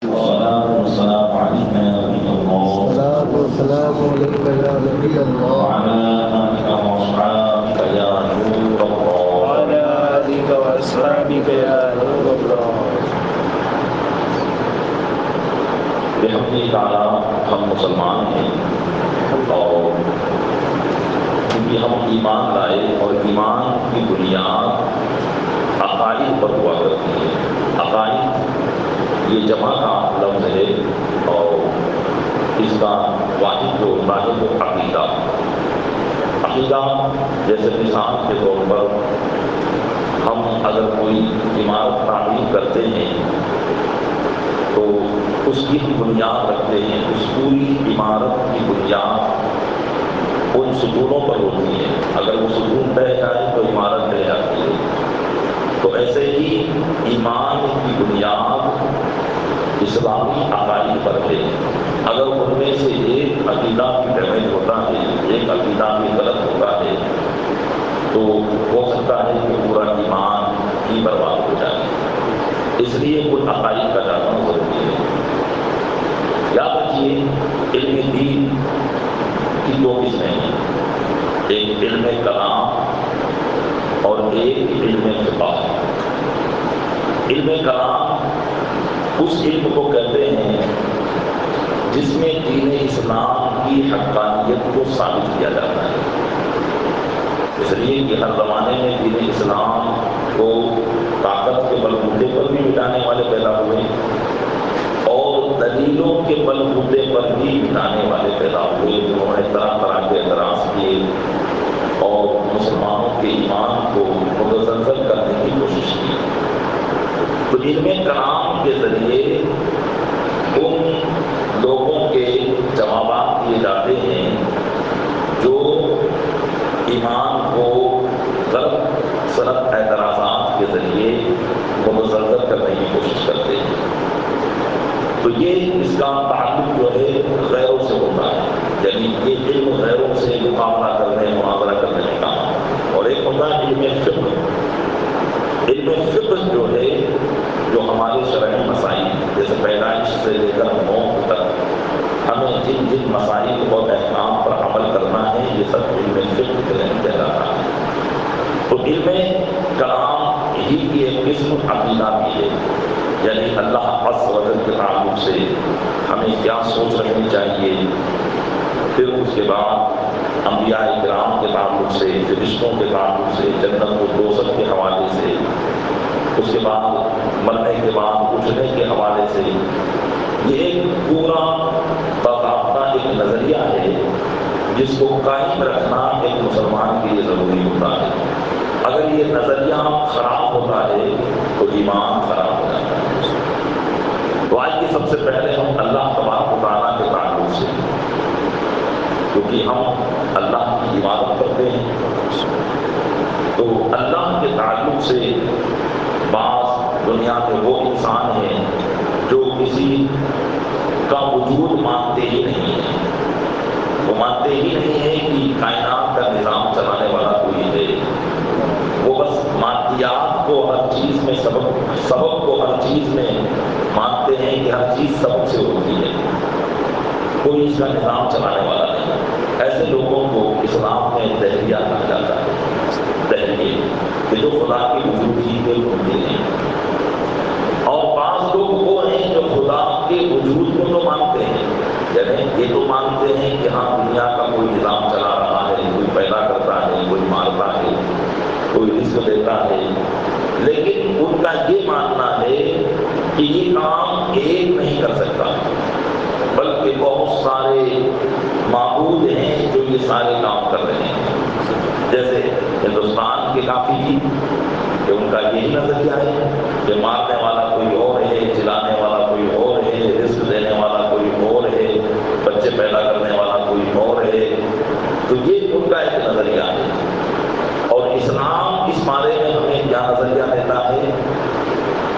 والصلاة والسلام عليك يا نبي الله الصلاة والسلام عليك يا نبي الله وعلى آلك وأصحابك يا نور الله وعلى آلك وأصحابك يا نور الله. بحمد تعالیٰ ہم مسلمان ہیں اور کیونکہ ہم ایمان لائے اور ایمان کی بنیاد عقائد پر ہوا کرتی ہے. عقائد یہ جمع کا لفظ ہے اور اس کا واحد جو ہوتا ہے وہ عقیدہ. عقیدہ جیسے مثال کے طور پر ہم اگر کوئی عمارت تعمیر کرتے ہیں تو اس کی بنیاد رکھتے ہیں. اس پوری عمارت کی بنیاد ان ستونوں پر ہوتی ہے. اگر وہ ستون ڈہ جائے تو عمارت ڈہ جاتی ہے. تو ایسے ہی ایمان کی بنیاد اسلامی عقائد پر ہے. اگر ان میں سے ایک عقیدہ کی ڈیمیج ہوتا ہے، ایک عقیدہ بھی غلط ہوتا ہے، تو ہو سکتا ہے کہ پورا ایمان ہی برباد ہو جائے. اس لیے ان عقائد کا جاننا ضروری ہے. یاد رکھیے علم دین کی دو قسمیں ہیں، ایک علم کلام اور ایک علم فقہ. علم کلام اس علم کو کہتے ہیں جس میں دین اسلام کی حقانیت کو ثابت کیا جاتا ہے. اس لیے کہ ہر زمانے میں دین اسلام کو طاقت کے بلبوتے پر بھی مٹانے والے پیدا ہوئے اور دلیلوں کے بلبوتے پر بھی مٹانے والے پیدا ہوئے. انہوں نے طرح طرح کے اعتراض کیے اور مسلمانوں کے ایمان کو متزلزل کرنے کی کوشش کی. تو علم کلام کے ذریعے ان لوگوں کے جوابات دیے جاتے ہیں جو ایمان کو غلط صنعت اعتراضات کے ذریعے متزلزل کرنے کی کوشش کرتے ہیں. تو یہ اس کا تعلق جو ہے غیروں سے ہوتا ہے، یعنی یہ علم غیروں سے مقابلہ کرنے معاملہ کرنے کا کام. اور ایک ہوتا ہے علم فقہ. علم فقہ جو ہے جو ہمارے شرعی مسائل جیسے پیدائش سے لے کر موت تک ہمیں جن جن مسائل اور احکام پر عمل کرنا ہے یہ سب علم فقہ کہلاتا ہے. تو علم کلام ہی کی ایک قسم عقیدہ بھی ہے، یعنی اللہ عز و جل کے تعلق سے ہمیں کیا سوچ رکھنی چاہیے. پھر اس کے بعد انبیاء کرام کے تعلق سے، فرشتوں کے تعلق سے، جنت و دوزخ کے حوالے سے، اس کے بعد مرنے کے بعد اٹھنے کے حوالے سے. یہ ایک پورا باضابطہ ایک نظریہ ہے جس کو قائم رکھنا ایک مسلمان کے لیے ضروری ہوتا ہے. اگر یہ نظریہ خراب ہوتا ہے تو ایمان خراب ہو جاتا ہے. تو آج کی سب سے پہلے ہم اللہ تبارک و تعالیٰ کے تعلق سے، کیونکہ ہم اللہ کی عبادت کرتے ہیں، تو اللہ کے تعلق سے بعض دنیا میں وہ انسان ہیں جو کسی کا وجود مانتے ہی نہیں ہیں. وہ مانتے ہی نہیں ہیں کہ کائنات کا نظام چلانے والا کوئی ہے. وہ بس مادیات کو ہر چیز میں سبب کو ہر چیز میں مانتے ہیں کہ ہر چیز سبب سے ہوتی ہے، کوئی اس کا نظام چلانے والا نہیں. ایسے لوگوں کو اسلام میں دہریہ کہا جاتا ہے. دہریے کہ جو خدا کے وجود ہی کے ڈھونڈتے ہیں. اور بعض لوگ وہ ہیں جو خدا کے وجود کو تو مانتے ہیں، یعنی یہ تو مانتے ہیں کہ ہاں دنیا کا کوئی نظام چلا رہا ہے، کوئی پیدا کرتا ہے، کوئی مارتا ہے، کوئی رزق دیتا ہے، لیکن ان کا یہ ماننا ہے کہ یہ کام ایک نہیں کر سکتا بلکہ بہت سارے معبود ہیں جو یہ سارے کام کر رہے ہیں. جیسے ہندوستان کے کافی بھی کہ ان کا یہی نظریہ ہے کہ مارنے والا کوئی اور ہے، جلانے والا کوئی اور ہے، رزق دینے والا کوئی اور ہے، بچے پیدا کرنے والا کوئی اور ہے. تو یہ ان کا ایک نظریہ ہے. اور اسلام اس بارے میں ہمیں کیا نظریہ دیتا ہے؟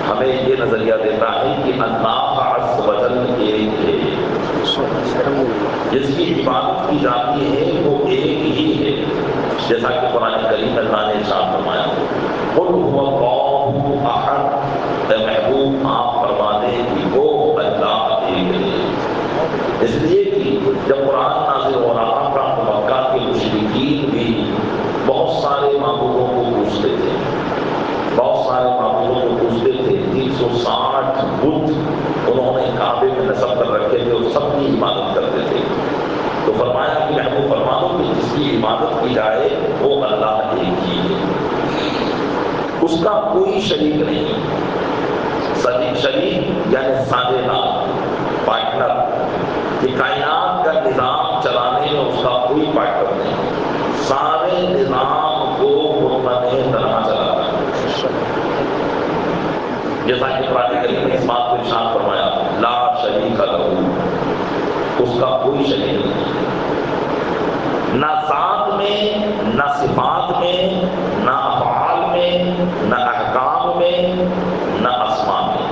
ہمیں یہ نظریہ دیتا ہے کہ اللہ عز و جل ایک ہے، جس کی عبادت کی جاتی ہے وہ ایک ہی ہے. جیسا کہ قرآن کریم میں اللہ نے ارشاد فرمایا قل هو اللہ احد. اے محبوب آپ فرما دیں کہ وہ اس لیے کہ جب قرآن نازل ہو رہا تھا تو مکہ کے مشرکین بھی بہت سارے معبودوں کو پوجتے تھے، بہت سارے معبودوں کو پوجتے تھے۔ 360 بت انہوں نے کعبے میں نصب کر رکھے تھے اور سب کی عبادت کرتے تھے۔ تو فرمایا کہ محبوب فرما دو کہ جس کی عبادت کی جائے وہ اللہ ایک ہی ہے، اس کا کوئی شریک نہیں۔ شریک یعنی ساجے دار، پارٹنر، کہ کائنات کا نظام چلانے میں اس کا کوئی پارٹنر نہیں، سارے نظام کو منفرد طرح چلاتا ہے۔ جیسا کہ قرآن کریم نے اس بات کو ارشاد فرمایا، لا شریک لہ، اس کا کوئی شریک نہیں، نہ ذات میں، نہ صفات میں، نہ افعال میں، نہ احکام میں، نہ اسماء میں۔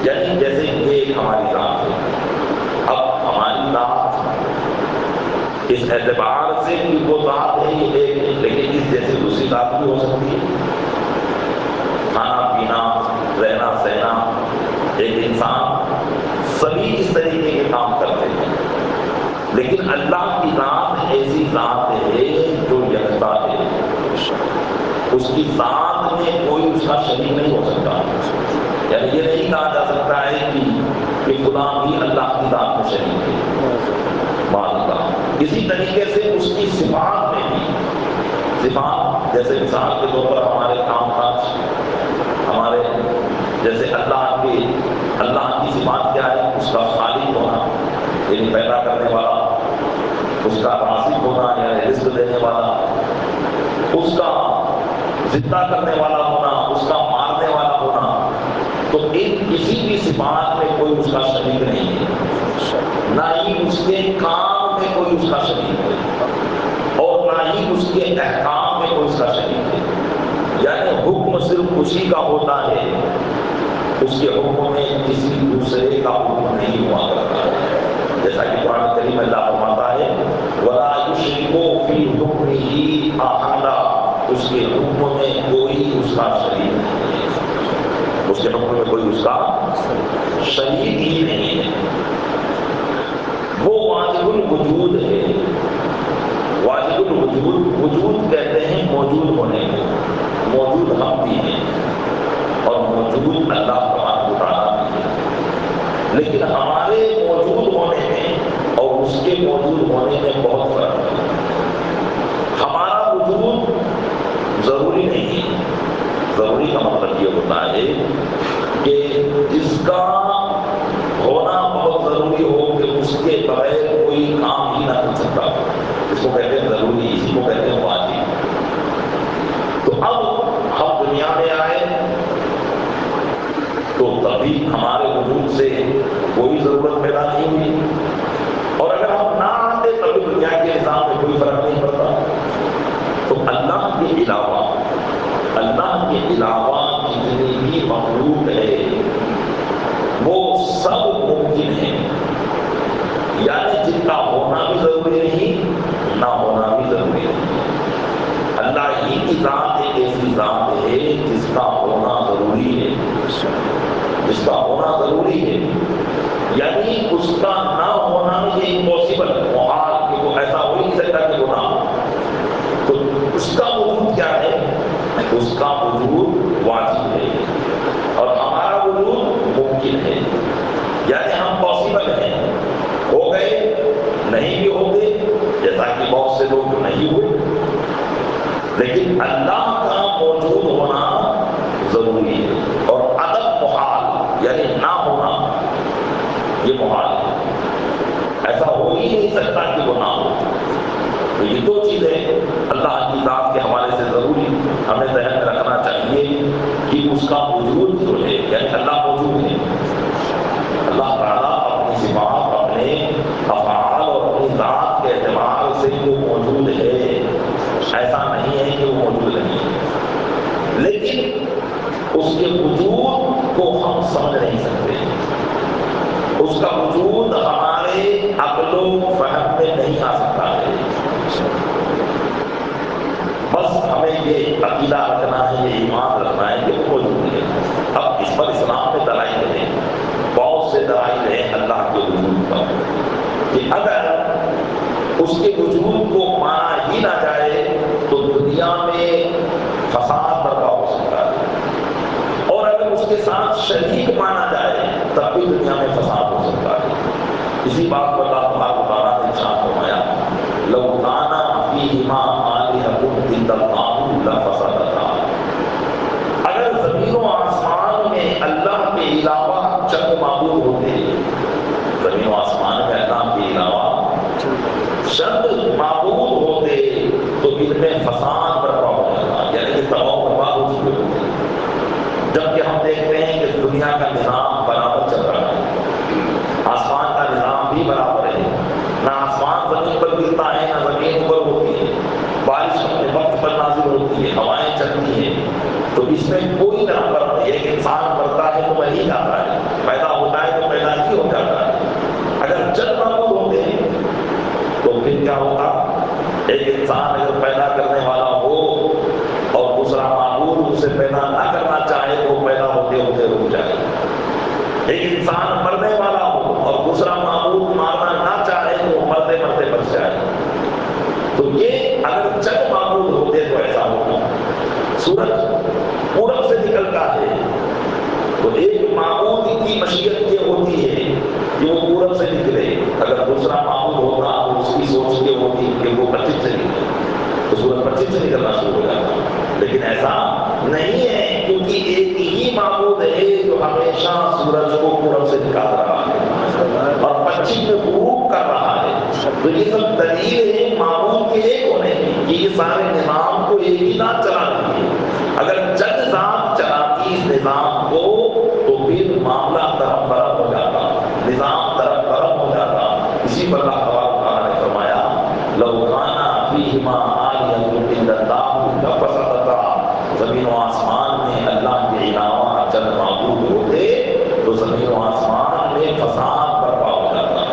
یعنی جیسے یہ ہماری ذات ہے، اب ہماری ذات اس اعتبار سے کہ وہ ذات ہے یہ ایک ہے، لیکن اس جیسے دوسری ذات بھی ہو سکتی ہے۔ کھانا پینا، رہنا سہنا، ایک انسان، سبھی اس طریقے کے کام کرتے ہیں، لیکن اللہ کی ذات ایسی ذات ہے جو یکتا ہے، اس کی ذات میں کوئی اس کا شریک نہیں ہو سکتا۔ یعنی یہ نہیں کہا جا سکتا ہے کہ خدا بھی اللہ کی ذات میں شریک ہے، معاذ اللہ۔ اسی طریقے سے اس کی صفات میں بھی، صفات جیسے مثال کے طور پر ہمارے کام کاج، ہمارے جیسے اللہ کی صفات کیا ہے؟ اس کا خالق ہونا، یعنی پیدا کرنے والا، اس کا رازق ہونا یعنی رزق دینے والا، اس کا زندہ کرنے والا ہونا، اس کا مارنے والا ہونا۔ تو کسی بھی صفات میں کوئی اس کا شریک نہیں ہے، نہ ہی اس کے کام میں کوئی اس کا شریک ہے، اور نہ ہی اس کے احکام میں کوئی اس کا شریک ہے۔ یعنی حکم صرف اسی کا ہوتا ہے، اس کے حکم میں کسی دوسرے کا حکم نہیں ہوا کرتا ہے۔ جیسا کہ قرآن کریم میں اللہ فرماتا ہے، وَلَا يُشْرِكُ فِي حُكْمِهِ أَحَدًا، اس کے حکم میں کوئی اس کا شریک نہیں ہے، اس کے حکم میں کوئی اس کا شریک ہی نہیں ہے۔ وہ واجب الوجود ہے، واجب الوجود، وجود کہتے ہیں موجود ہونے کو، موجود ہم بھی ہیں اور موجود اللہ تبارک و تعالیٰ بھی ہے، لیکن ہمارے موجود ہونے میں اور اس کے موجود ہونے میں بہت فرق ہے۔ ہمارا وجود ضروری نہیں ہے، ضروری کا مطلب یہ ہوتا ہے کہ جس کا ہونا بہت ضروری ہو کہ اس کے بغیر کوئی کام ہی نہ کر سکتا، اس کو کہتے ہیں ضروری، اسی کو کہتے ہیں واجب۔ تو اب ہم دنیا میں آئے تو تبھی ہمارے وجود سے کوئی ضرورت پیدا نہیں ہوئی، اور اگر ہم نہ آتے تبھی دنیا کے نظام میں کوئی فرق نہیں پڑتا۔ تو اللہ کے علاوہ جتنی بھی مخلوق ہے وہ سب ممکن ہے، یعنی جن کا ہونا بھی ضروری نہیں، نہ ہونا بھی ضروری نہیں۔ اللہ ہی کی ذات ایک ایسی ذات ہے جس کا ہونا ضروری ہے، جس کا ہونا ضروری ہے، یعنی اس کا نہ ہونا یہ امپاسبل، محال، کہ وہ ایسا ہو ہی نہیں سکتا کہ وہ نہ ہو۔ تو اس کا وجود کیا ہے؟ اس کا وجود واجب ہے، اور ہمارا وجود ممکن ہے، یعنی ہم پاسبل ہیں، ہو گئے، نہیں بھی ہو گئے، جیسا کہ بہت سے لوگ نہیں ہوئے، لیکن اللہ کا موجود ہونا ضروری ہے، اور عدم محال یعنی نہ ہونا یہ محال ہے، ایسا ہو ہی نہیں سکتا کہ وہ نہ ہو۔ تو یہ دو چیزیں اللہ کی ذات کے حوالے سے ضروری ہمیں ذہن میں رکھنا چاہیے کہ اس کا وجود جو ہے، یعنی اللہ موجود ہے، اللہ تعالیٰ اپنی صفات، اپنے افعال اور اپنی ذات کے اعتبار سے جو موجود ہے، ایسا نہیں ہے کہ وہ موجود نہیں ہے، لیکن اس کے وجود کو ہم سمجھ نہیں سکتے، اس کا وجود ہمارے عقل و فہم میں نہیں آ سکتا ہے۔ بس ہمیں یہ عقیدہ رکھنا ہے، یہ ایمان رکھنا ہے کہ وہ موجود ہے۔ اب اس پر اسلام میں دلائل ہیں، بہت سے دلائل ہیں اللہ کے وجود پر۔ اس کے وجود کو مانا ہی نہ جائے تو دنیا میں فساد برپا ہو سکتا ہے، اور اگر اس کے ساتھ شریک مانا جائے تب بھی دنیا میں فساد ہو سکتا ہے۔ اسی بات کو اللہ تبارک و تعالیٰ نے ارشاد فرمایا لو کان فیہما آلہۃ الا اللہ لفسدتا، اگر زمین و آسمان میں اللہ کے علاوہ چند معبود ہوتے، زمین و آسمان میں اللہ کے علاوہ چند معبود ہوتے تو ان میں فساد برپا ہو جاتا، یعنی کہ تباہ و برباد ہو چکے ہوتے۔ جبکہ ہم دیکھتے ہیں کہ دنیا کا نظام برابر چل رہا ہے، آسمان کا نظام بھی برابر ہے، نہ آسمان زمین پر گرتا ہے نہ زمین اوپر ہوتی ہے، بارش اپنے وقت پر نازل ہوتی ہے، ہوائیں چلتی ہیں، تو اس میں کوئی طرح پر نہیں ہے۔ ایک انسان مرتا ہے تو مر ہی جاتا ہے، پیدا ہوتا ہے تو پیدا ہی ہو جاتا ہے۔ اگر چند معبود ہوتے ہیں تو پھر کیا ہوگا؟ ایک انسان اگر پیدا کرنے والا ہو اور دوسرا معبود اسے پیدا نہ کرنا چاہے تو پیدا ہوتے ہوتے رک جائے۔ ایک انسان مرنے والا ہو اور دوسرا معبود مارنا نہ چاہے تو مرتے مرتے بچ جائے۔ تو یہ اگر چند معبود ہوتے تو ایسا ہوگا۔ سورج پورب سے نکلتا ہے تو ایک معبود کی مشیت یہ ہوتی ہے کہ وہ پورب سے نکلے، اگر دوسرا معبود ہوتا تو اس کی سوچ یہ ہوتی کہ وہ پچھم سے نکلے تو سورج پچھم سے نکلنا شروع ہو جاتا، لیکن ایسا نہیں ہے، کیونکہ ایک ہی معبود ہے جو ہمیشہ سورج کو پورب سے نکال رہا ہے اور پچھم میں غروب کر رہا ہے۔ تو یہ سب دلیل ہے معبود کے ایک ہونے کی، یہ سارے نظام کو ایک ہی ذات چلا رہی ہے۔ اگر چند ذات چلاتی اس نظام کو تو پھر معاملہ طرف برف ہو جاتا، نظام طرف برف ہو جاتا۔ اسی پر اللہ تبارک و تعالیٰ نے فرمایا لو کان فیہما آلہۃ الا اللہ لفسدتا، زمین و آسمان میں اللہ کے علاوہ چند معبود ہوتے تو زمین و آسمان میں فساد برپا ہو جاتا۔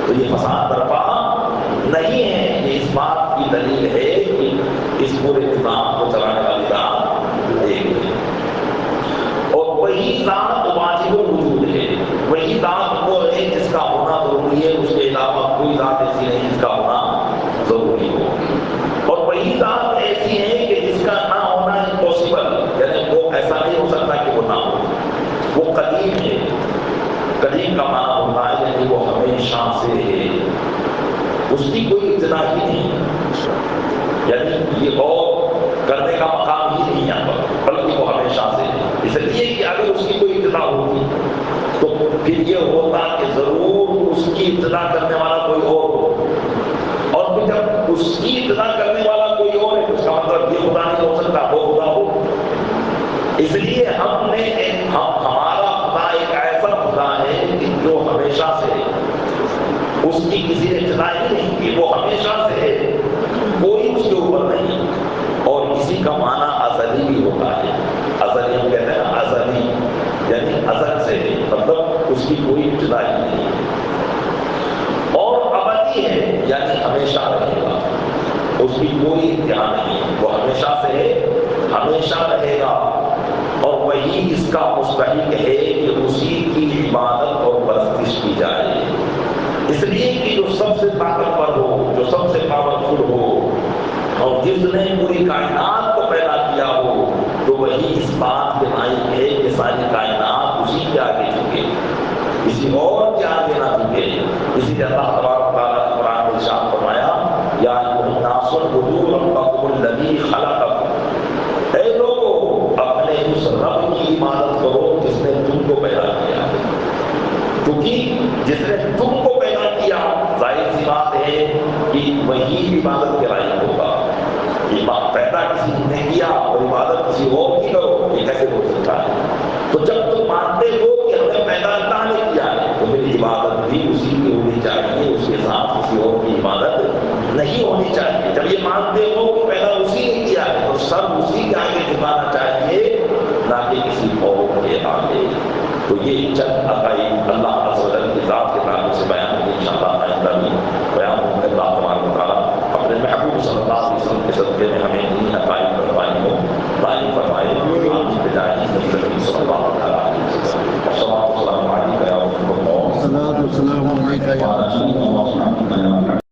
تو یہ فساد برپا نہیں ہے، یہ اس بات کی دلیل ہے کہ اس پورے نظام کو چلانے والی ذات ایک ہے، اور وہی ذات واجب الوجود ہے، وہی ذات وہ ہے جس کا ہونا ضروری ہے، اس کے علاوہ کوئی ذات ایسی نہیں جس کا ہونا ضروری ہو، اور وہی ذات ایسی ہے کہ جس کا نہ ہونا امپاسبل، یعنی وہ ایسا نہیں ہو سکتا کہ وہ نہ ہو۔ وہ قدیم ہے، قدیم کا معنی ہوتا ہے یعنی وہ ہمیشہ سے ہے، اس کی کوئی ابتدا ہی نہیں، یعنی یہ اور کرنے کا مقام ہی نہیں یہاں پر، بلکہ وہ ہمیشہ سے ہے۔ اس لیے کہ اگر اس کی کوئی ابتدا ہوتی تو پھر یہ ہوتا کہ ضرور اس کی ابتدا کرنے والا کوئی اور ہو، اور پھر جب اس کی ابتدا کرنے والا کوئی اور ہے اس کا مطلب یہ خدا نہیں ہو سکتا، وہ خدا ہو۔ اس لیے ہمارا خدا ایک ایسا خدا ہے کہ جو ہمیشہ سے ہے، اس کی کسی نے ابتدا ہی نہیں کی، وہ ہمیشہ سے ہے، کوئی اس کے اوپر نہیں، اور اسی کا معنی ازلی بھی ہوتا ہے۔ ازلی ہم کہتے ہیں ازلی یعنی ازل سے ہے، مطلب اس کی کوئی ابتدا ہی نہیں ہے، اور ابدی ہے یعنی ہمیشہ رہے گا، اس کی کوئی انتہا نہیں، وہ ہمیشہ سے ہے، ہمیشہ رہے گا، اور وہی اس کا مستحق ہے کہ اسی کی عبادت اور پرستش کی جائے۔ اس لیے کہ جو سب سے طاقتور ہو، جو سب سے پاورفل ہو، اور جس نے پوری کائنات کو پیدا کیا ہو، تو وہی اس بات کے مالک ہے کہ ساری کائنات اسی کے آگے جھکے، کسی اور کے آگے نہ جھکے۔ اسی لیے اللہ تبارک و تعالیٰ نے قرآن میں ارشاد فرمایا یا ایھا الناس اعبدوا ربکم الذی خلقکم، اے لوگو اپنے اس رب کی عبادت کرو جس نے تم کو پیدا کیا، کیونکہ جس نے تم کو پیدا کیا ظاہر سی بات ہے کہ وہی عبادت کے لائق ہوگا۔ پیدا کسی نے کیا اور عبادت کسی اور کی کرو، یہ کیسے ہو سکتا ہے؟ تو جب تم مانتے ہو کہ ہمیں پیدا اللہ نے کیا ہے تو پھر عبادت بھی اسی کی ہونی چاہیے، اس کے ساتھ کسی اور کی عبادت نہیں ہونی چاہیے۔ جب یہ مانتے ہو کہ پیدا اسی نے کیا ہے تو سب اسی کے آگے جھکانا چاہیے، نہ کہ کسی اور کے آگے۔ تو یہ چند عقائد اللہ عز و جل کی ذات کے تعلق سے بیان ہوئی، انشاءاللہ آئندہ بھی بیان ہوں گے۔ اللہ تبارک و تعالیٰ اپنے محبوب صلی اللہ علیہ وسلم کے صدقے میں ہمیں انہیں عقائد پر فرمائے دائم فرمائے، آمین بجائے نبی صلی اللہ علیہ وسلم۔ السلام علیکم و رحمۃ اللہ وبرکاتہ۔